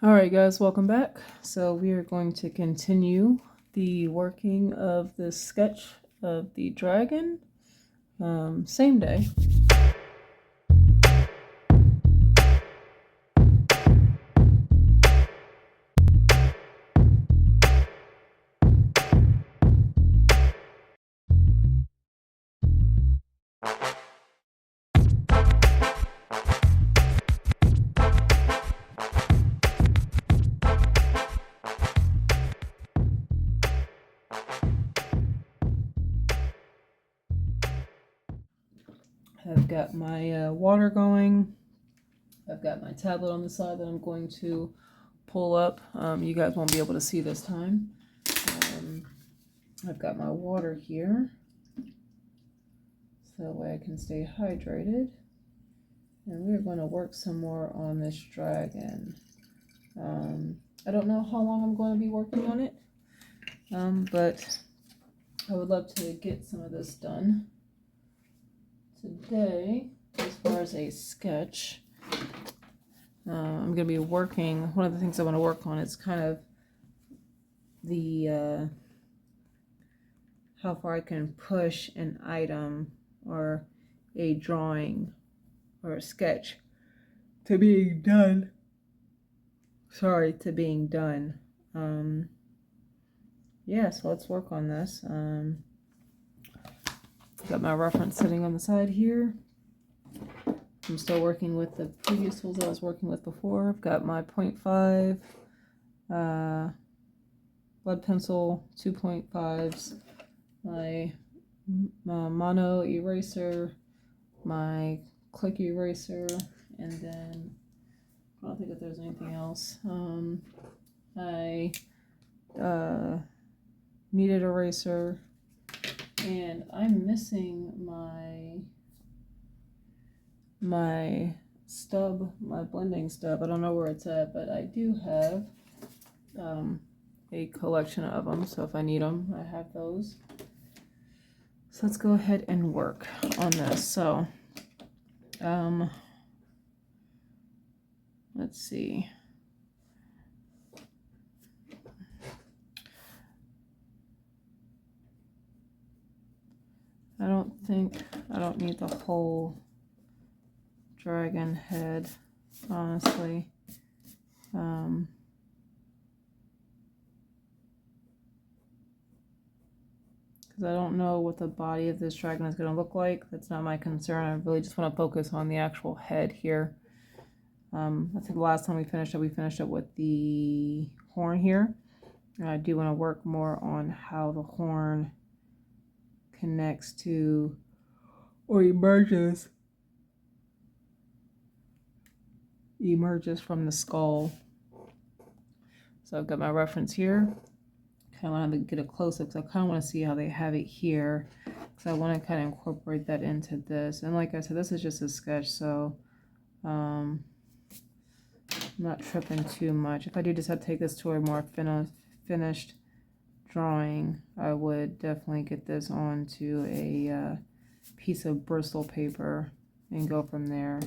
Alright guys, welcome back. So we are going to continue the working of the sketch of the dragon, same day. I've got my water going. I've got my tablet on the side that I'm going to pull up. You guys won't be able to see this time. I've got my water here, so that way I can stay hydrated. And we're going to work some more on this dragon. I don't know how long I'm going to be working on it, but I would love to get some of this done today. As far as a sketch, I'm going to be working, one of the things I want to work on is kind of the how far I can push an item or a drawing or a sketch to being done. Yeah, so let's work on this. Got my reference sitting on the side here. I'm still working with the previous tools I was working with before. I've got my 0.5 lead pencil, 2.5s, my mono eraser, my click eraser, and then I don't think that there's anything else. I kneaded eraser, and I'm missing my stub, my blending stub. I don't know where it's at, but I do have a collection of them, so if I need them, I have those. So let's go ahead and work on this. So let's see. I don't need the whole dragon head, honestly. Because I don't know what the body of this dragon is going to look like. That's not my concern. I really just want to focus on the actual head here. I think the last time we finished it with the horn here. And I do want to work more on how the horn connects to or emerges from the skull. So I've got my reference here. Kind of want to get a close-up because I kind of want to see how they have it here, because I want to kind of incorporate that into this. And like I said, this is just a sketch, so I'm not tripping too much. If I do decide to take this to a more finished drawing, I would definitely get this onto a piece of Bristol paper and go from there,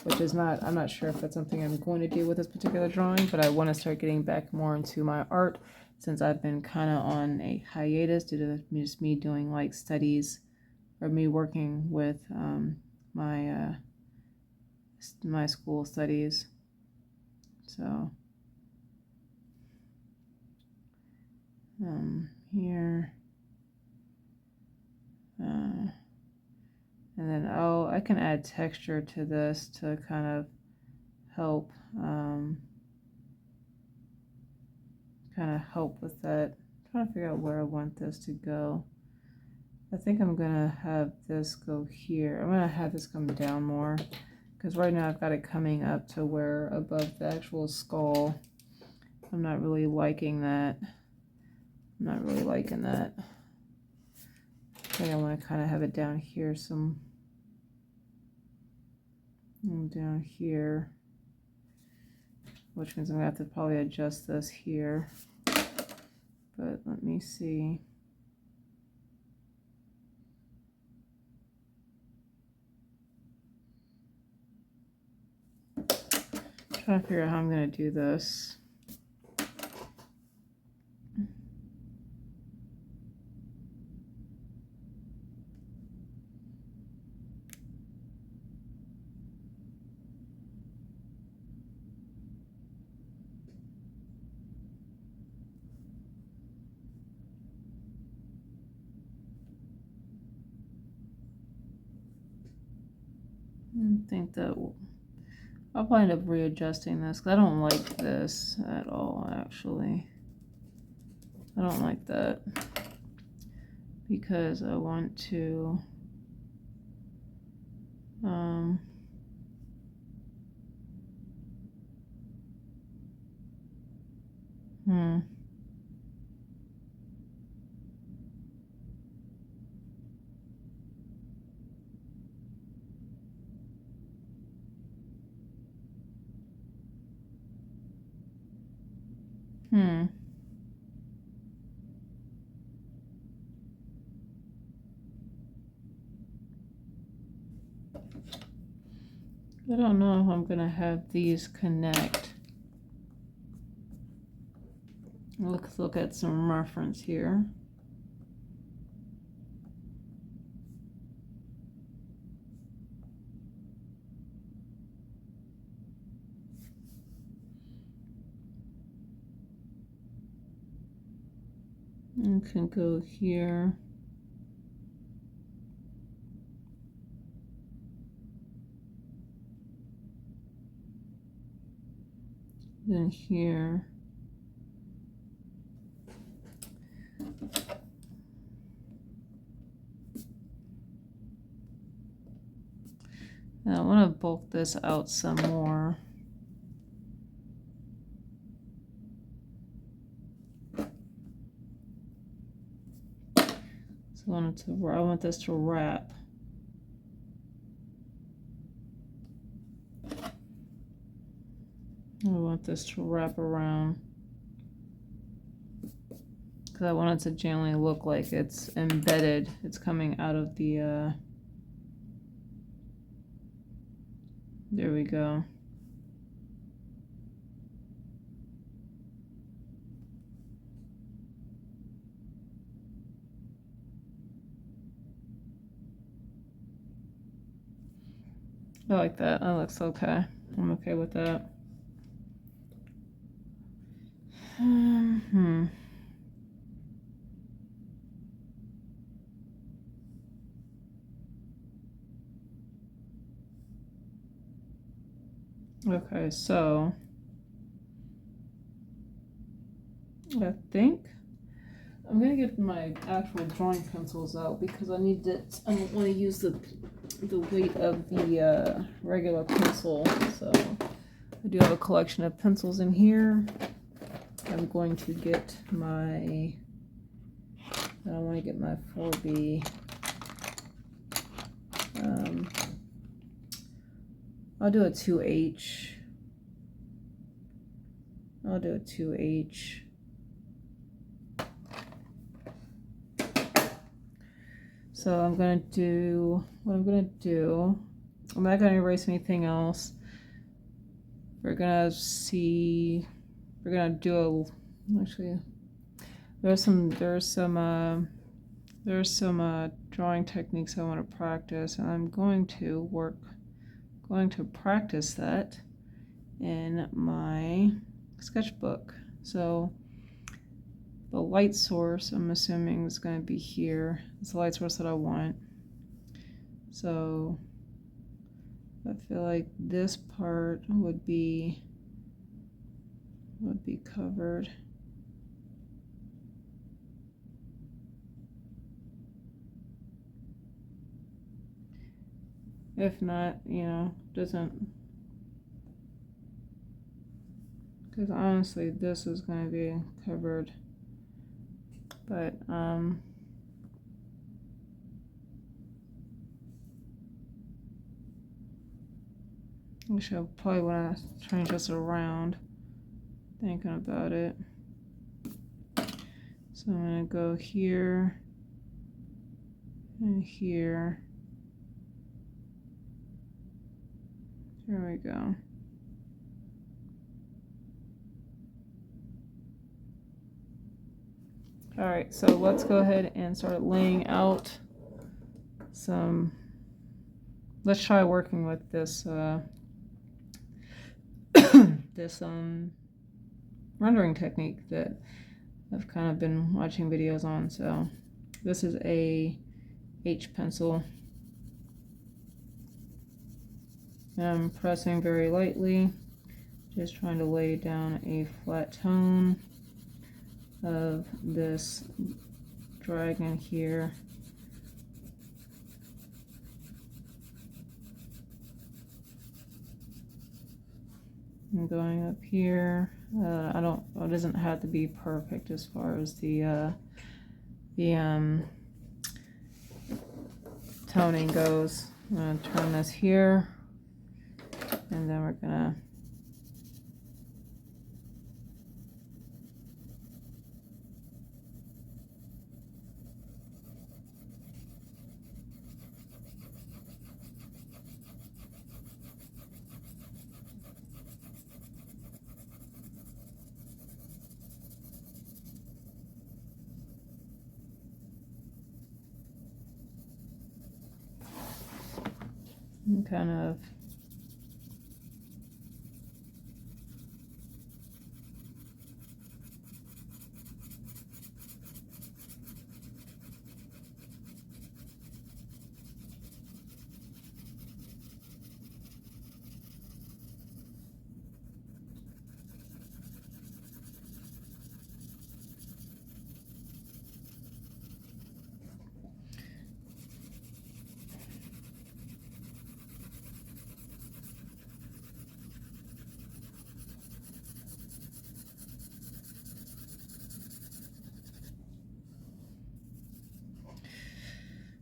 which is not, I'm not sure if that's something I'm going to do with this particular drawing, but I want to start getting back more into my art, since I've been kind of on a hiatus due to just me doing like studies, or me working with my school studies. So here, and then I can add texture to this to kind of help with that. I'm trying to figure out where I want this to go. I think I'm gonna have this go here. I'm gonna have this come down more, because right now I've got it coming up to where above the actual skull. I'm not really liking that. I think I want to kind of have it down here, down here, which means I'm gonna have to probably adjust this here. But let me see. Trying to figure out how I'm going to do this. I think that I'll probably end up readjusting this because I don't like this at all, actually. I don't like that because I want to hmm. I don't know if I'm gonna have these connect. Let's look at some reference here. You can go here. Then here. Now I want to bulk this out some more. So I want this to wrap. I want this to wrap around because I want it to generally look like it's embedded. It's coming out of the, there we go. I like that. That looks okay. I'm okay with that. Okay, so I think I'm gonna get my actual drawing pencils out because I need to. I don't want to use the weight of the regular pencil. So I do have a collection of pencils in here. I'm going to get my. I want to get my 4B. I'll do a 2H. I'll do a 2H. So I'm gonna do what I'm gonna do. I'm not gonna erase anything else. We're gonna see. We're gonna do a. Actually, there's some drawing techniques I want to practice, and I'm going to practice that in my sketchbook. So the light source, I'm assuming, is going to be here. It's the light source that I want. So I feel like this part would be covered. If not, doesn't. Because honestly, this is going to be covered. But, actually, I probably want to change this around, thinking about it. So I'm going to go here and here. There we go. All right, so let's go ahead and start laying out some. Let's try working with this this rendering technique that I've kind of been watching videos on. So this is a H pencil. I'm pressing very lightly, just trying to lay down a flat tone of this dragon here. I'm going up here. It doesn't have to be perfect as far as the toning goes. I'm gonna turn this here, and then we're gonna kind of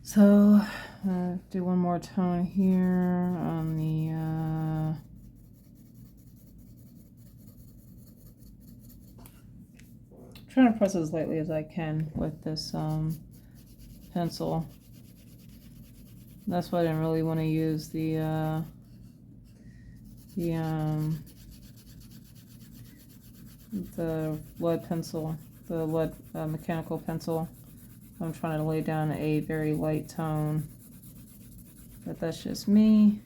so do one more tone here on the trying to press as lightly as I can with this pencil. That's why I didn't really want to use the lead pencil, the lead mechanical pencil. I'm trying to lay down a very light tone, but that's just me.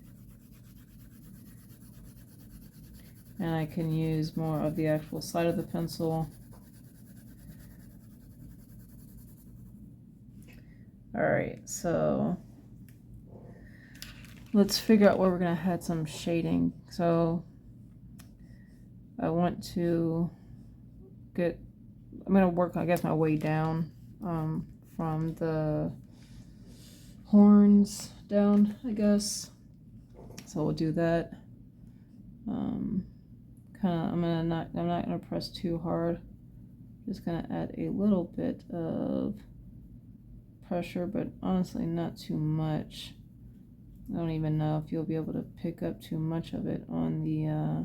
And I can use more of the actual side of the pencil. All right, so let's figure out where we're gonna add some shading. So I want to I'm gonna work, I guess, my way down from the horns down, I guess. So we'll do that. I'm not gonna press too hard. Just gonna add a little bit of pressure, but honestly not too much. I don't even know if you'll be able to pick up too much of it on the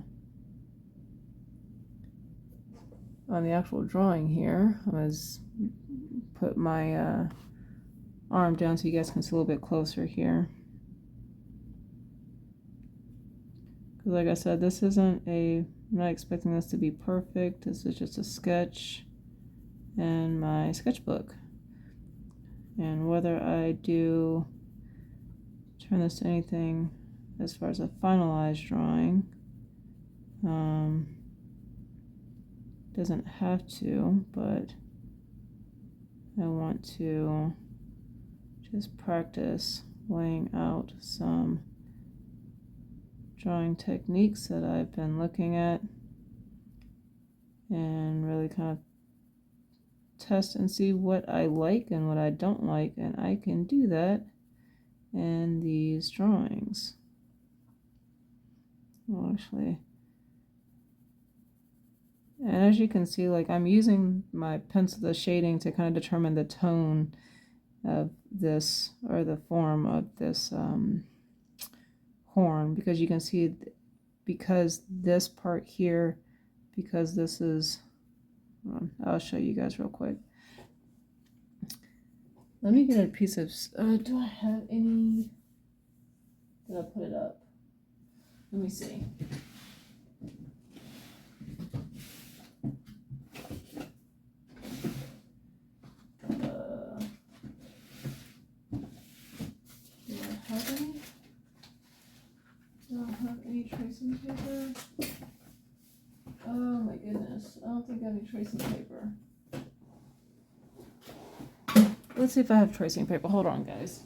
actual drawing here. I'm gonna put my arm down so you guys can see a little bit closer here. Because like I said, I'm not expecting this to be perfect. This is just a sketch and my sketchbook. And whether I do turn this to anything as far as a finalized drawing, doesn't have to, but I want to just practice laying out some drawing techniques that I've been looking at and really kind of test and see what I like and what I don't like, and I can do that in these drawings. Well, actually, and as you can see, like, I'm using my pencil, the shading, to kind of determine the tone of this, or the form of this horn, because you can see, because this part here, because this is, I'll show you guys real quick. Let me get a piece of, do I have any, did I put it up? Let me see. any tracing paper? Oh my goodness, I don't think I have any tracing paper. Let's see if I have tracing paper. Hold on, guys.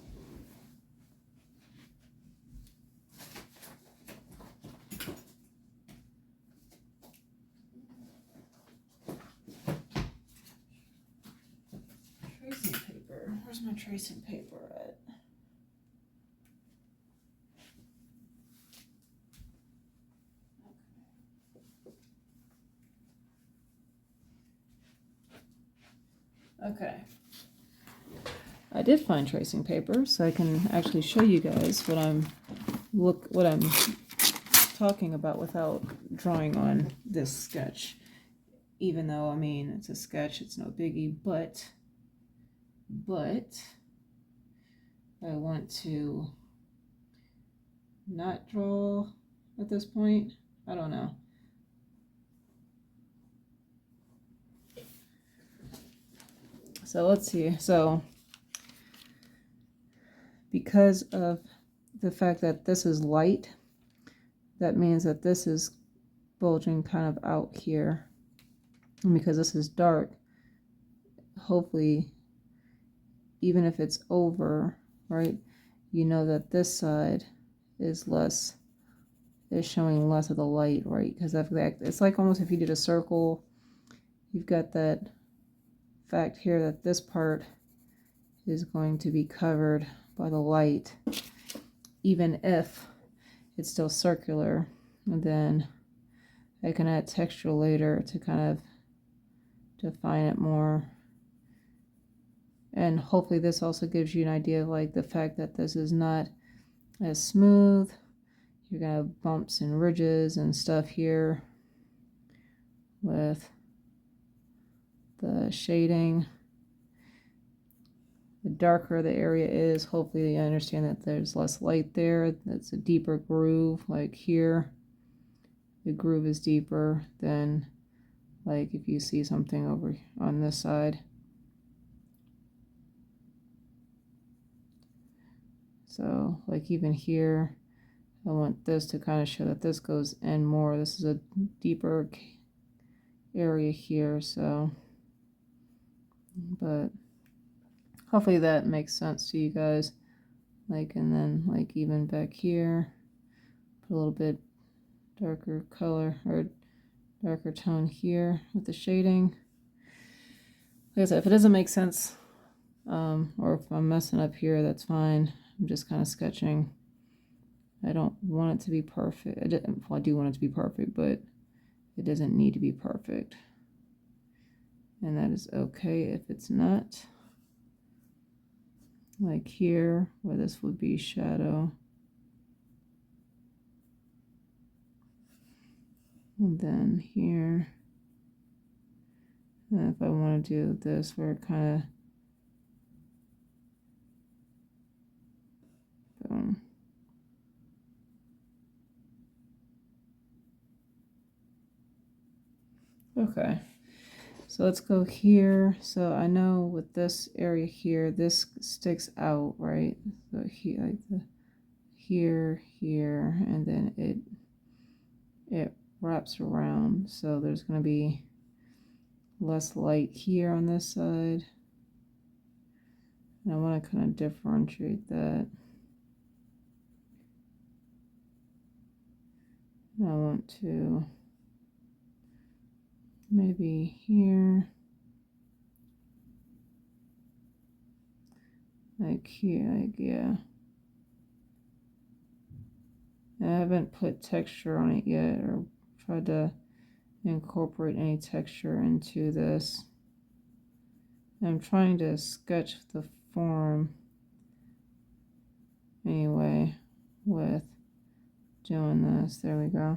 Tracing paper. Where's my tracing paper at? Okay. I did find tracing paper, so I can actually show you guys what I'm talking about without drawing on this sketch. Even though, I mean, it's a sketch, it's no biggie, but I want to not draw at this point. I don't know. So let's see. So because of the fact that this is light, that means that this is bulging kind of out here. And because this is dark, hopefully, even if it's over, right, you know that this side is showing less of the light, right? Because it's like almost if you did a circle, you've got that fact here that this part is going to be covered by the light, even if it's still circular. And then I can add texture later to kind of define it more. And hopefully this also gives you an idea of like the fact that this is not as smooth. You're gonna have bumps and ridges and stuff here with the shading. The darker the area is, hopefully you understand that there's less light there. That's a deeper groove, like here. The groove is deeper than like if you see something over on this side. So like even here, I want this to kind of show that this goes in more. This is a deeper area here, so, but hopefully that makes sense to you guys. Like, and then like even back here, put a little bit darker color or darker tone here with the shading. Like I said, if it doesn't make sense, or if I'm messing up here, that's fine. I'm just kind of sketching. I don't want it to be perfect. Well, I do want it to be perfect, but it doesn't need to be perfect. And that is okay if it's not. Like here, where this would be shadow. And then here. And if I want to do this where it kind of boom. Okay, so let's go here. So I know with this area here, this sticks out, right? So here, like here, and then it wraps around. So there's going to be less light here on this side. And I want to kind of differentiate that. I want to maybe here, like here, like, yeah. I haven't put texture on it yet or tried to incorporate any texture into this. I'm trying to sketch the form anyway with doing this. There we go.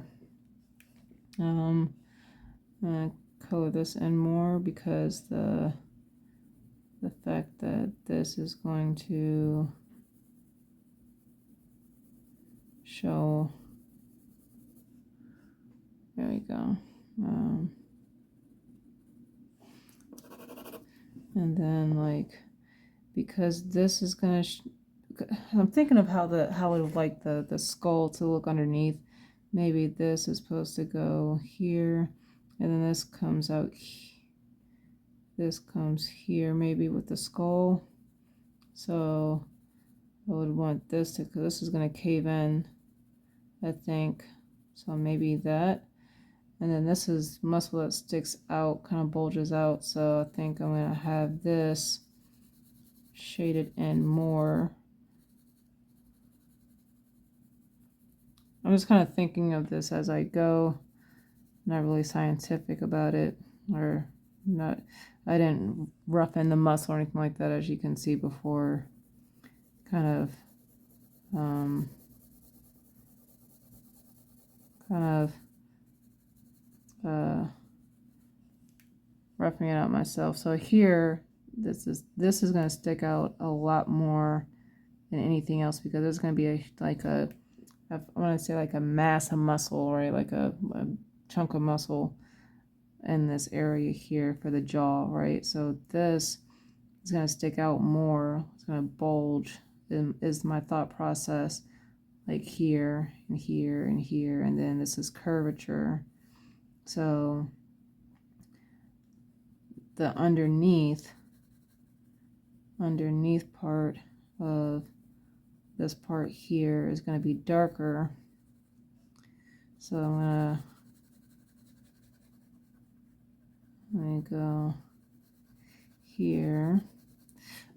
I'm gonna color this in more because the fact that this is going to show. There we go. And then like, because this is gonna I'm thinking of how I would like the skull to look underneath. maybe this is supposed to go here, and then this comes out, this comes here maybe with the skull. So I would want this to, because this is going to cave in, I think. So maybe that. And then this is muscle that sticks out, kind of bulges out. So I think I'm going to have this shaded in more. I'm just kind of thinking of this as I go. Not really scientific about it, or not. I didn't roughen the muscle or anything like that, as you can see before. Kind of roughing it out myself. So here, this is going to stick out a lot more than anything else, because there's going to be I want to say like a mass of muscle, right? Like a chunk of muscle in this area here for the jaw, right? So this is going to stick out more. It's going to bulge, is my thought process. Like here and here and here, and then this is curvature. So the underneath part of this part here is going to be darker. So I'm gonna go here.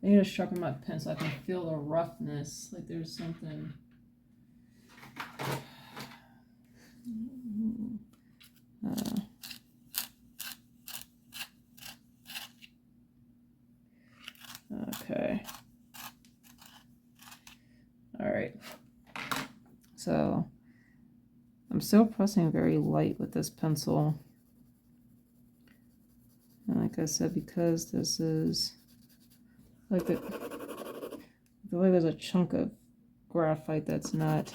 I need to sharpen my pen so I can feel the roughness. Like there's something. Okay. All right. So I'm still pressing very light with this pencil. And like I said, because this is like the way there's a chunk of graphite that's not.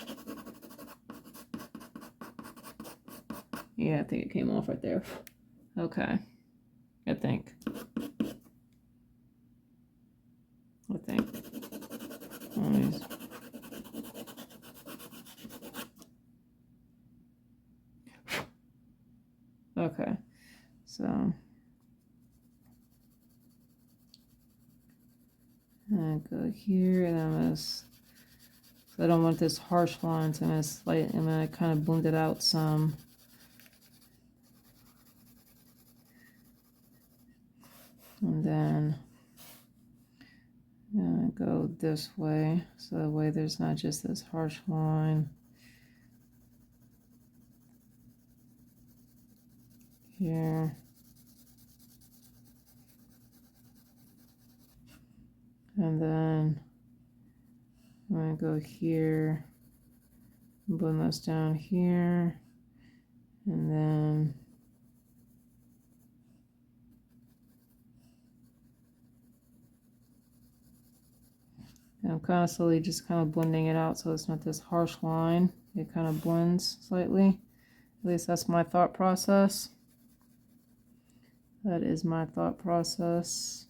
Yeah, I think it came off right there. Okay. I think. Okay. So I go here, and I'm gonna. So I don't want this harsh line, so I'm gonna kind of blend it out some. And then I'm gonna go this way, so that way there's not just this harsh line here. And then I'm gonna go here, blend this down here, and then I'm kind of slowly just kind of blending it out so it's not this harsh line. It kind of blends slightly. At least that's my thought process. That is my thought process.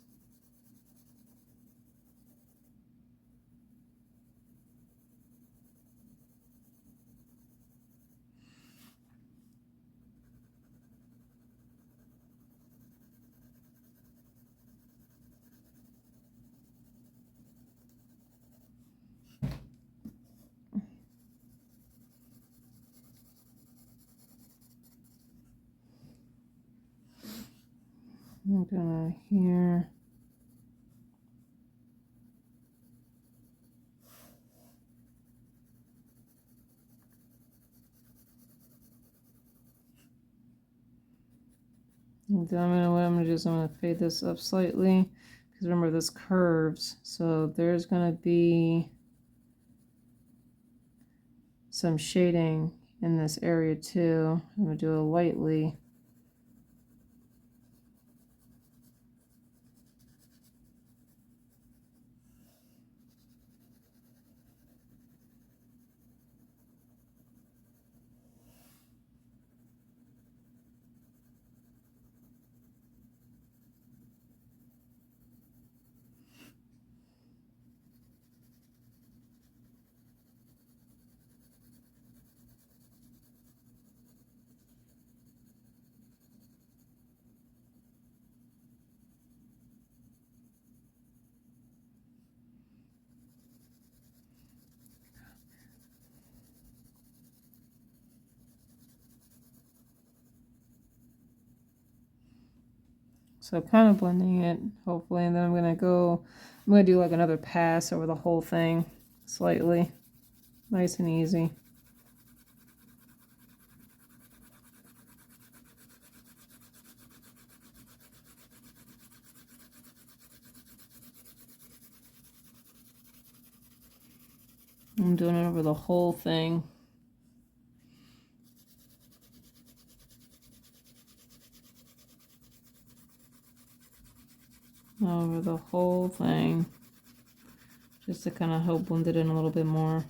I'm gonna here. And then what I'm gonna do is I'm gonna fade this up slightly, because remember this curves, so there's gonna be some shading in this area too. I'm gonna do it lightly. So kind of blending it, hopefully, and then I'm gonna do like another pass over the whole thing, slightly, nice and easy. I'm doing it over the whole thing. Over the whole thing. Just to kind of help blend it in a little bit more.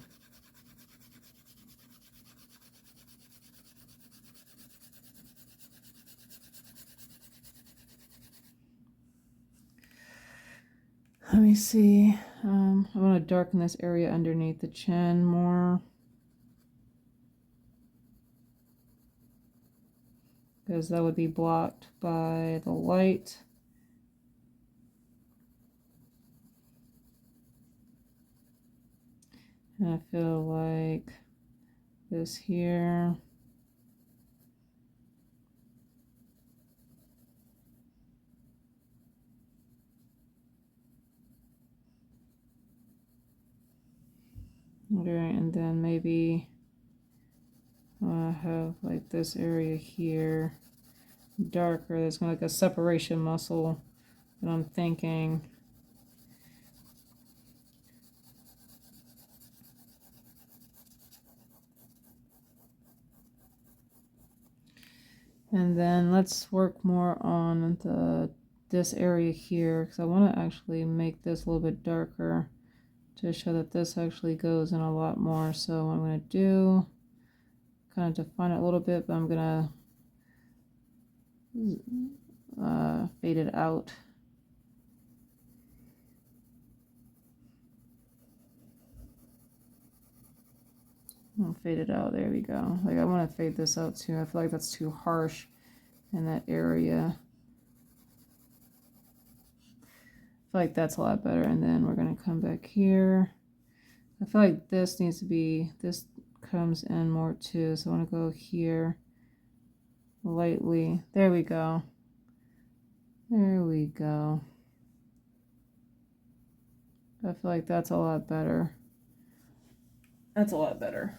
Let me see. I want to darken this area underneath the chin more. Because that would be blocked by the light. And I feel like this here. Okay, and then maybe have like this area here darker. There's like a separation muscle that I'm thinking. And then let's work more on this area here, because I want to actually make this a little bit darker to show that this actually goes in a lot more. So what I'm going to do, kind of define it a little bit, but I'm going to fade it out. I'll fade it out. There we go. Like I want to fade this out too. I feel like that's too harsh in that area. I feel like that's a lot better. And then we're going to come back here. I feel like this needs to be, this comes in more too. So I want to go here lightly. There we go. There we go. I feel like that's a lot better. That's a lot better.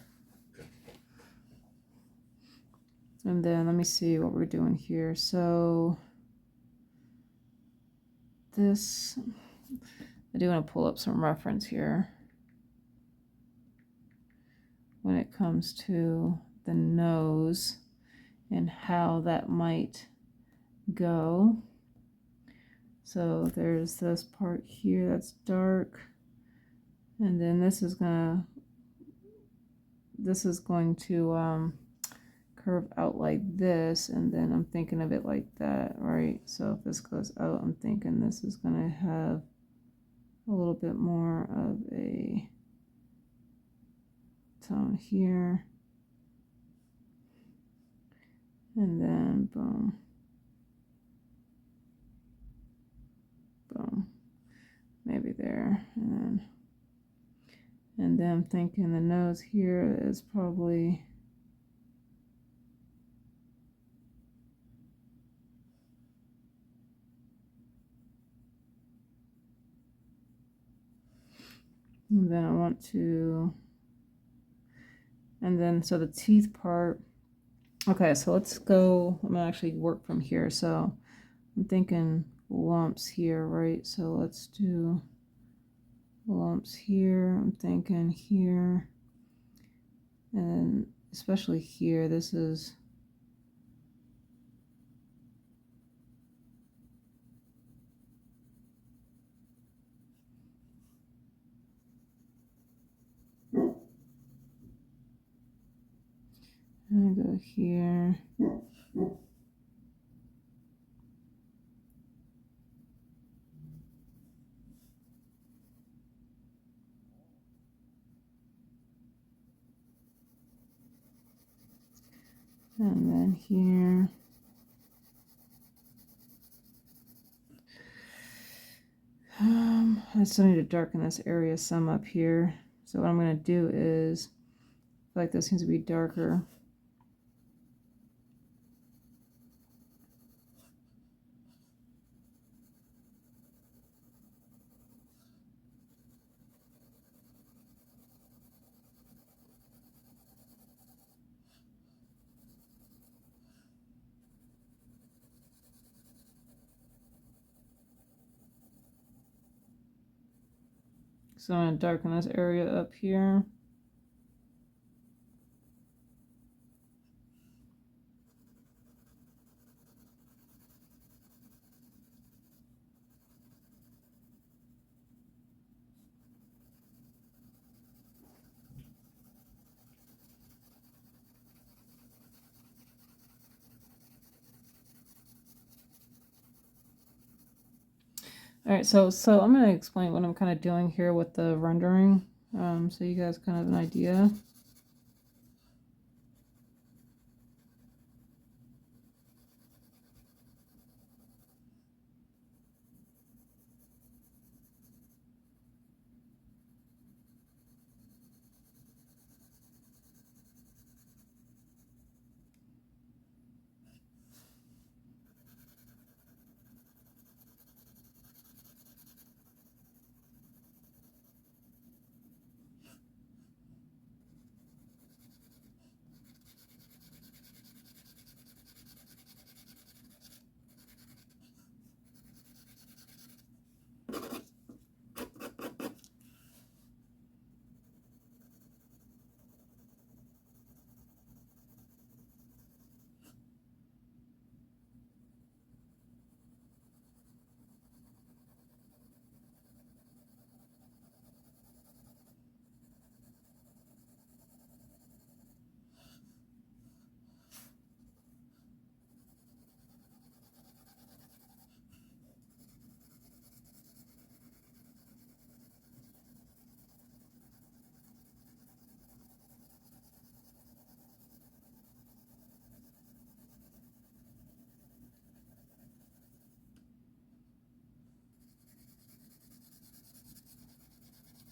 And then let me see what we're doing here. So this, I do want to pull up some reference here when it comes to the nose and how that might go. So there's this part here that's dark, and then this is going to curve out like this, and then I'm thinking of it like that, right? So if this goes out, I'm thinking this is going to have a little bit more of a tone here, and then boom, boom, maybe there, and then I'm thinking the nose here is probably and then I want to, and then so the teeth part. Okay, so let's go, I'm gonna actually work from here. So I'm thinking lumps here, right? So let's do lumps here. I'm thinking here, and especially here, this is I'm gonna go here. And then here. I still need to darken this area some up here. So what I'm going to do is, I feel like this needs to be darker. So I'm going to darken this area up here. All right, so I'm going to explain what I'm kind of doing here with the rendering, so you guys kind of have an idea.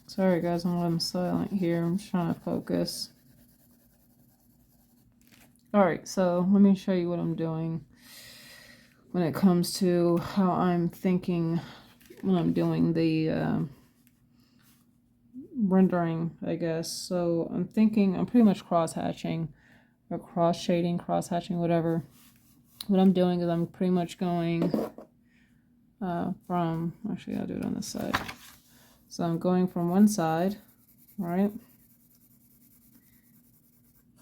Sorry guys, I'm silent here. I'm just trying to focus. Alright, so let me show you what I'm doing when it comes to how I'm thinking when I'm doing the rendering, I guess. So I'm pretty much cross-hatching or cross-shading, cross-hatching, whatever. What I'm doing is I'm pretty much going actually I'll do it on this side. So I'm going from one side, right?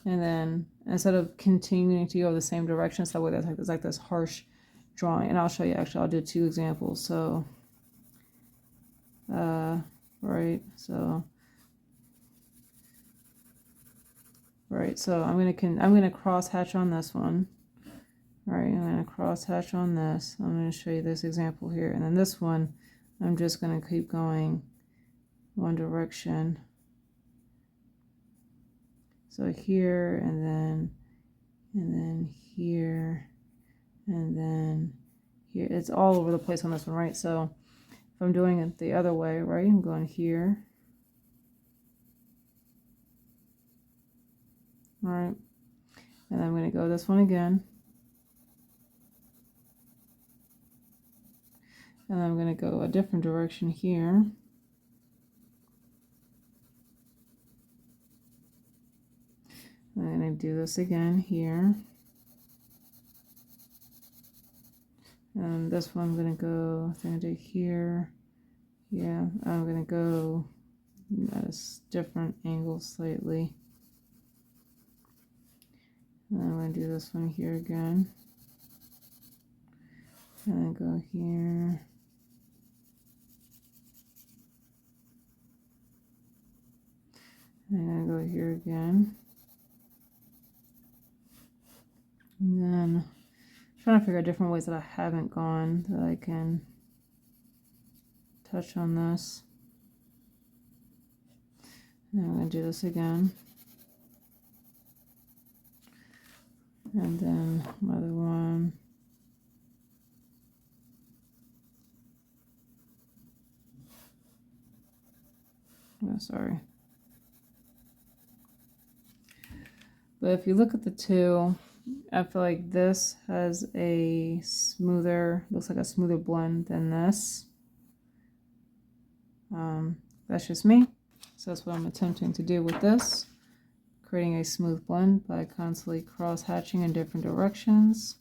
And then instead of continuing to go the same direction, so that way that's like this harsh drawing. And I'll show you, actually, I'll do two examples. So, right, so I'm gonna cross hatch on this one. All right, I'm gonna cross hatch on this. I'm gonna show you this example here, and then this one, I'm just gonna keep going one direction. So here, and then here, and then here. It's all over the place on this one, right? So if I'm doing it the other way, right, I'm going here, all right, and I'm going to go this one again, and I'm going to go a different direction here. I'm going to do this again here. And this one I'm going to go, I'm going to do here. Yeah, I'm going to go at a different angle slightly. And I'm going to do this one here again. And then go here. And I'm going to go here again. And then I'm trying to figure out different ways that I haven't gone that I can touch on this. And I'm going to do this again. And then another one. Oh, sorry. But if you look at the two, I feel like this has a smoother, looks like a smoother blend than this. That's just me. So that's what I'm attempting to do with this. Creating a smooth blend by constantly cross-hatching in different directions.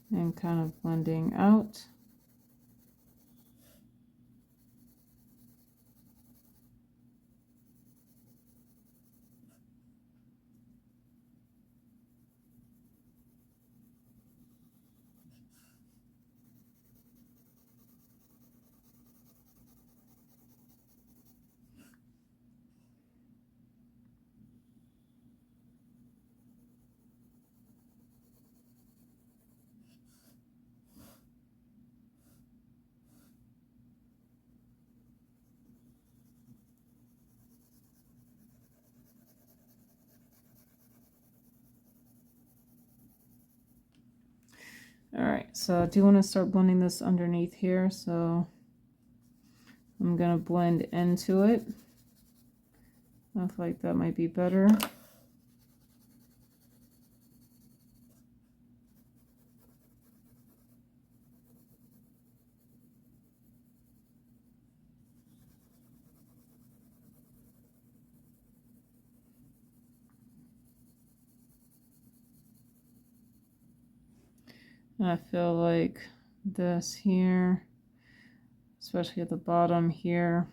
And kind of blending out. All right, so I do want to start blending this underneath here, so I'm gonna blend into it. I feel like that might be better. And I feel like this here, especially at the bottom here,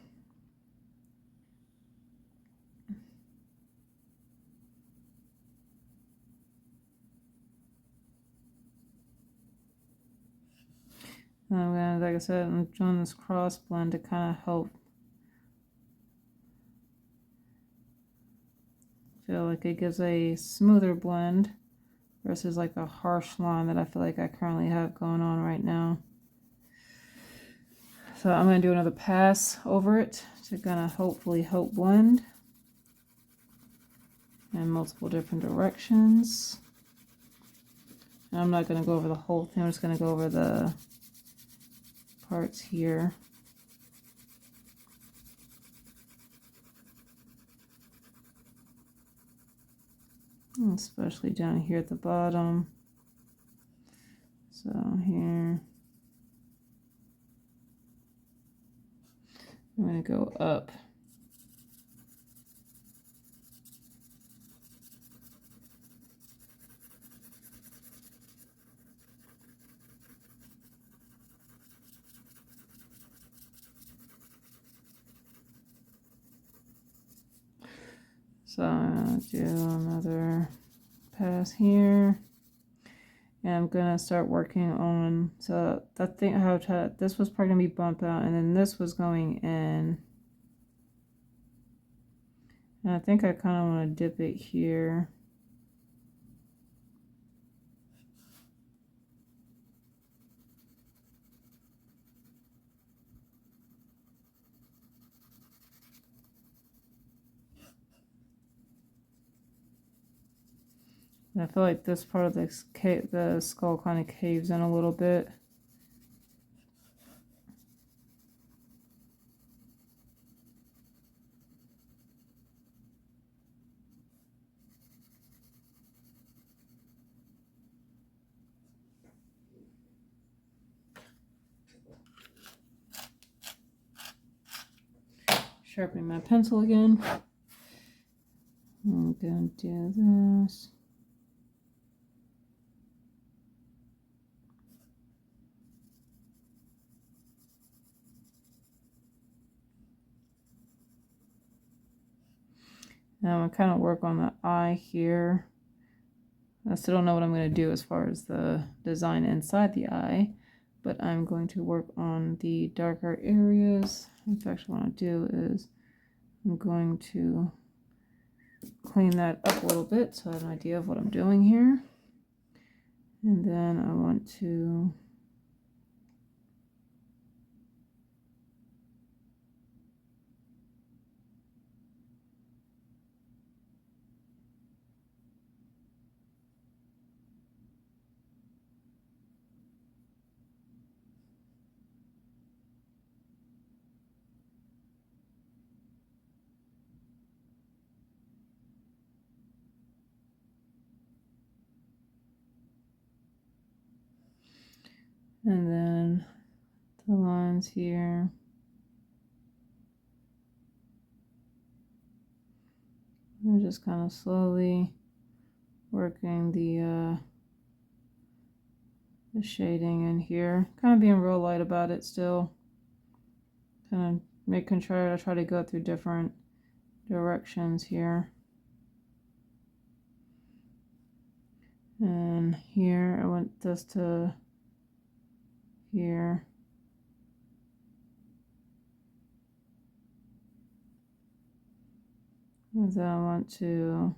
and I'm gonna, like I said, I'm doing this cross blend to kind of help feel like it gives a smoother blend versus like a harsh line that I feel like I currently have going on right now. So I'm going to do another pass over it to kind of hopefully help blend in multiple different directions. And I'm not going to go over the whole thing, I'm just going to go over the parts here. Especially down here at the bottom. So here, I'm going to go up. So I'm going to do another pass here. And I'm gonna start working on, so that thing, how to, this was probably gonna be bump out, and then this was going in. And I think I kind of want to dip it here. And I feel like this part of the skull kind of caves in a little bit. Sharpening my pencil again. I'm gonna do this. Now I'm gonna kind of work on the eye here. I still don't know what I'm going to do as far as the design inside the eye, but I'm going to work on the darker areas. In fact, what I want to do is I'm going to clean that up a little bit so I have an idea of what I'm doing here. And then I want to and then the lines here. I'm just kind of slowly working the shading in here. Kind of being real light about it still. Kind of making sure I try to go through different directions here. And here I want this to here. And then I want to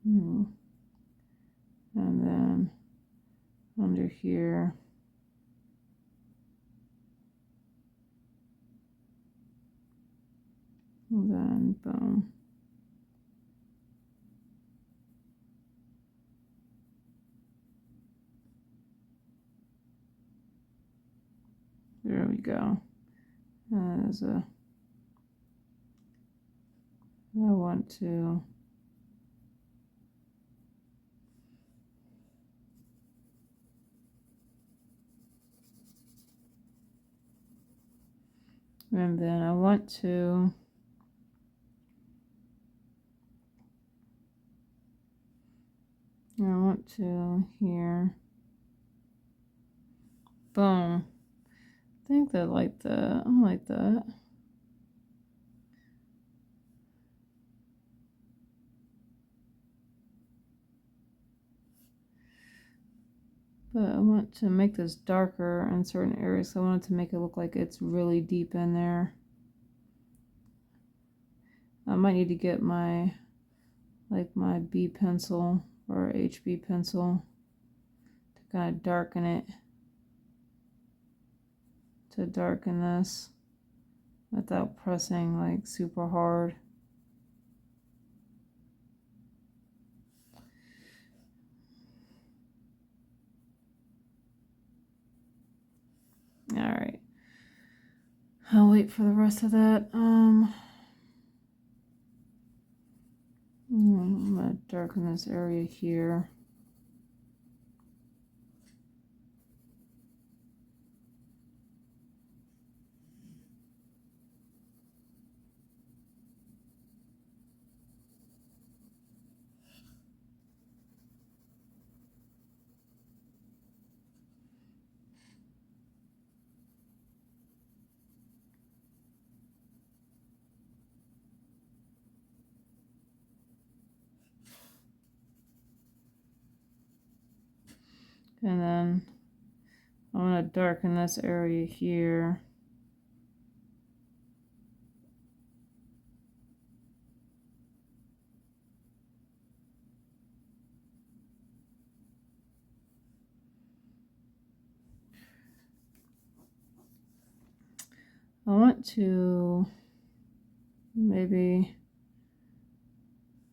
and then under here. And then boom. There we go. As a, I want to and then I want to here. Boom. I think that like that. I like that. But I want to make this darker in certain areas. So I wanted to make it look like it's really deep in there. I might need to get my B pencil or HB pencil to kind of darken it. To darken this without pressing like super hard. All right. I'll wait for the rest of that. I'm gonna darken this area here. And then I'm gonna darken this area here. I want to maybe,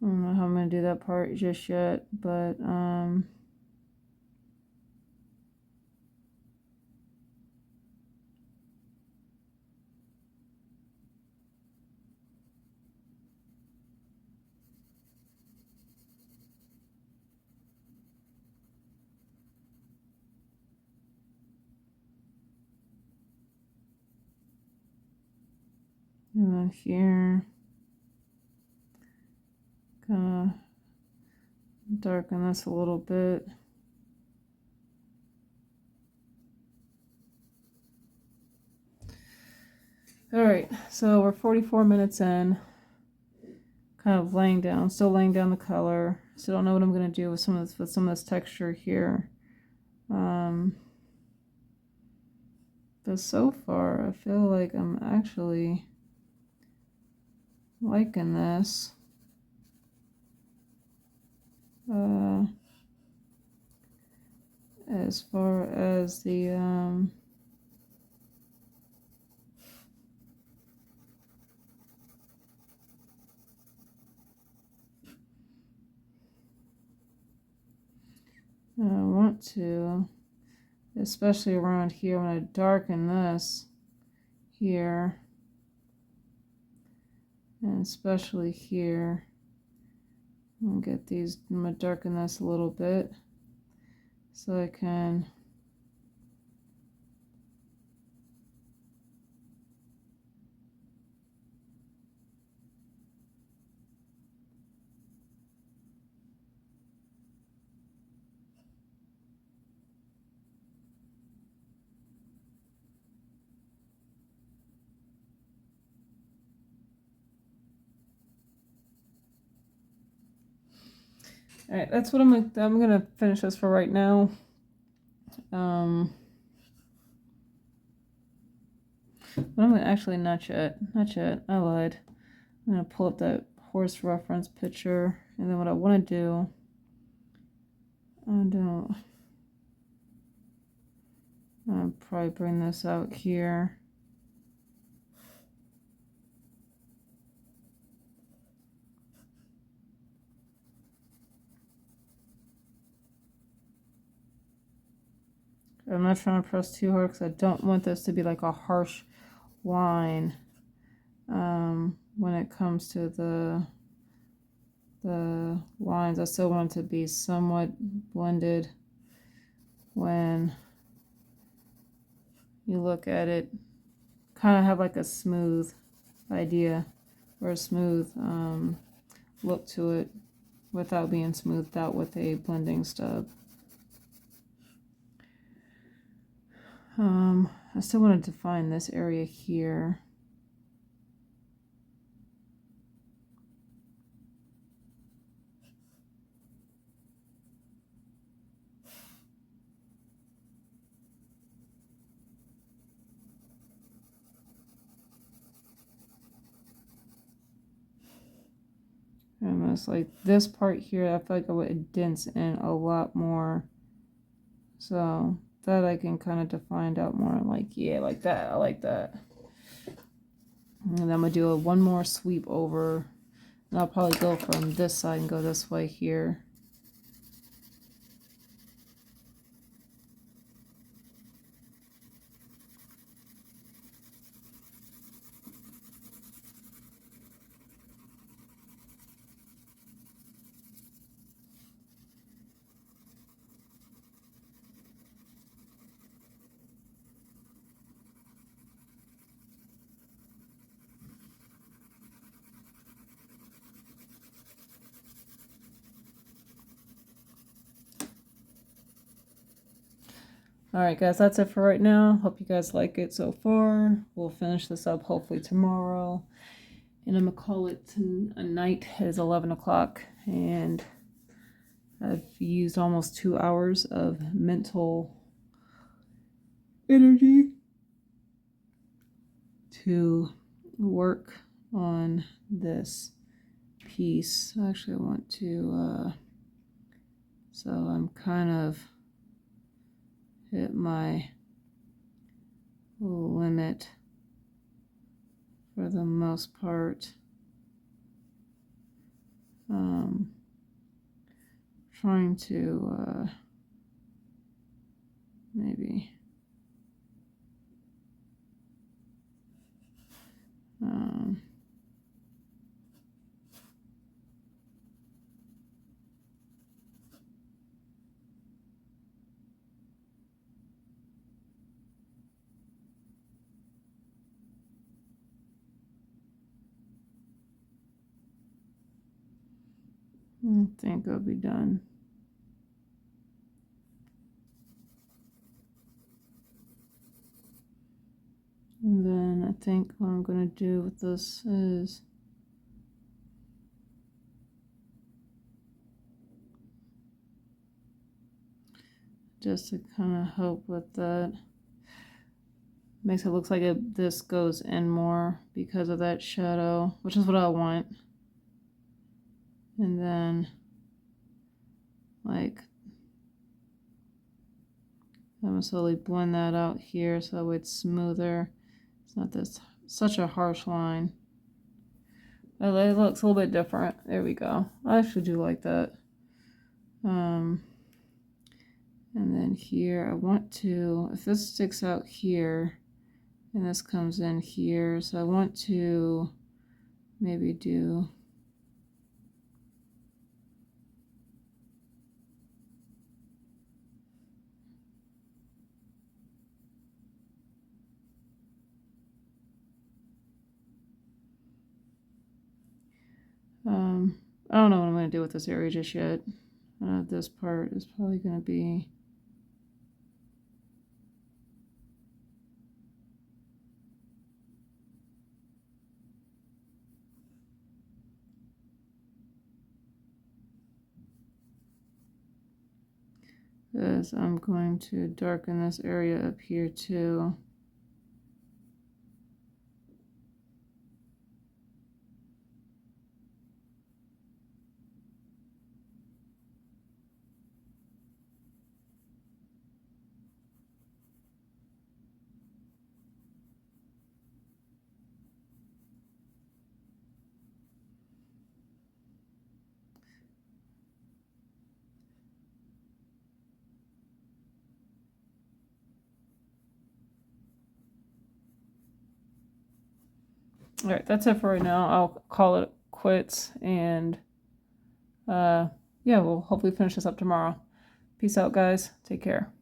I don't know how I'm gonna do that part just yet, but and then here, kind of darken this a little bit. All right, so we're 44 minutes in, kind of still laying down the color. Still don't know what I'm gonna do with some of this texture here. But so far, I feel like I'm actually liking this. As far as the I want to, especially around here, I'm going to darken this here, and especially here. I'm going to get these, I'm going to darken this a little bit so I can all right, that's what I'm gonna finish this for right now. But I'm gonna actually not yet. I lied. I'm gonna pull up that horse reference picture, and then what I want to do, I'll probably bring this out here. I'm not trying to press too hard because I don't want this to be like a harsh line when it comes to the lines. I still want it to be somewhat blended when you look at it. Kind of have like a smooth idea or a smooth look to it without being smoothed out with a blending stub. I still want to define this area here. Almost like this part here, I feel like I would dents in a lot more. So that I can kind of define out more. Like, yeah, like that. I like that. And then I'm going to do one more sweep over. And I'll probably go from this side and go this way here. Alright guys, that's it for right now. Hope you guys like it so far. We'll finish this up hopefully tomorrow. And I'm going to call it a night. It is 11 o'clock. And I've used almost 2 hours of mental energy to work on this piece. Actually, I want to, so I'm kind of hit my limit for the most part. Trying to maybe I think I'll be done. And then I think what I'm going to do with this is just to kind of help with that. Makes it look like this goes in more because of that shadow, which is what I want. And then, like, I'm going to slowly blend that out here so that way it's smoother. It's not such a harsh line. It looks a little bit different. There we go. I actually do like that. And then here, I want to, if this sticks out here, and this comes in here, so I want to maybe do I don't know what I'm going to do with this area just yet. This part is probably going to be as I'm going to darken this area up here too. All right, that's it for right now. I'll call it quits, and yeah, we'll hopefully finish this up tomorrow. Peace out, guys. Take care.